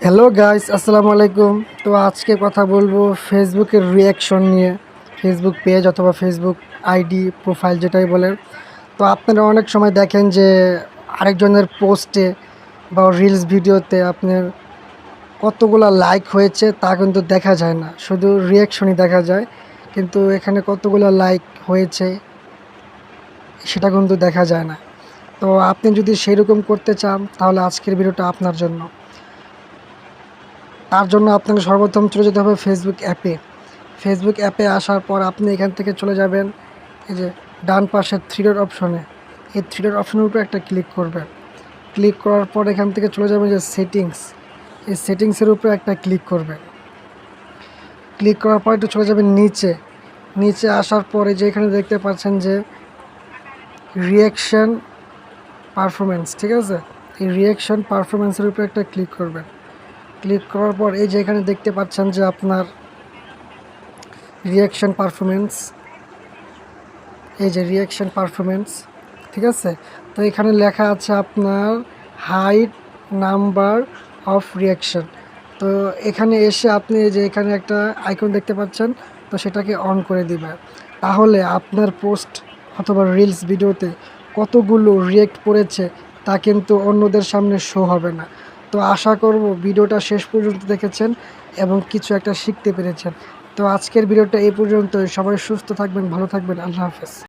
Hello guys, আসসালামু আলাইকুম। তো আজকে কথা বলবো ফেসবুকের রিয়াকশন নিয়ে। ফেসবুক পেজ অথবা ফেসবুক আইডি প্রোফাইল যেটাই বলেন। তো আপনারা অনেক সময় দেখেন যে আরেকজনের পোস্টে বা রিলস ভিডিওতে আপনার কতগুলা লাইক হয়েছে তা কিন্তু দেখা যায় না, শুধু রিয়াকশনই দেখা যায়। কিন্তু এখানে কতগুলা লাইক হয়েছে সেটা কিন্তু দেখা যায় না। তো আপনি যদি সেরকম করতে চান তাহলে আজকের ভিডিওটা আপনার জন্য। তার জন্য আপনাকে সর্বপ্রথম চলে যেতে হবে ফেসবুক অ্যাপে। ফেসবুক অ্যাপে আসার পর আপনি এখান থেকে চলে যাবেন এই যে ডান পাশের থ্রি ডট অপশনে। এই থ্রি ডট অপশনের উপরে একটা ক্লিক করবেন। ক্লিক করার পর এখান থেকে চলে যাবেন যে সেটিংস। এই সেটিংসের উপরে একটা ক্লিক করবেন। ক্লিক করার পর একটু চলে যাবেন নিচে। নিচে আসার পরে যে এখানে দেখতে পাচ্ছেন যে রিয়াকশান পারফরমেন্স, ঠিক আছে? এই রিয়াকশান পারফরমেন্সের উপরে একটা ক্লিক করবেন। ক্লিক করার পর এই যে এখানে দেখতে পাচ্ছেন যে আপনার রিয়াকশান পারফরমেন্স, এই যে রিয়াকশান পারফরমেন্স, ঠিক আছে? তো এখানে লেখা আছে আপনার হাইট নাম্বার অফ রিয়াকশান। তো এখানে এসে আপনি এই যে এখানে একটা আইকন দেখতে পাচ্ছেন, তো সেটাকে অন করে দিবেন। তাহলে আপনার পোস্ট অথবা রিলস ভিডিওতে কতগুলো রিয়েক্ট পড়েছে তা কিন্তু অন্যদের সামনে শো হবে না। তো আশা করব ভিডিওটা শেষ পর্যন্ত দেখেছেন এবং কিছু একটা শিখতে পেরেছেন। তো আজকের ভিডিওটা এই পর্যন্তই। সবাই সুস্থ থাকবেন, ভালো থাকবেন। আল্লাহ হাফেজ।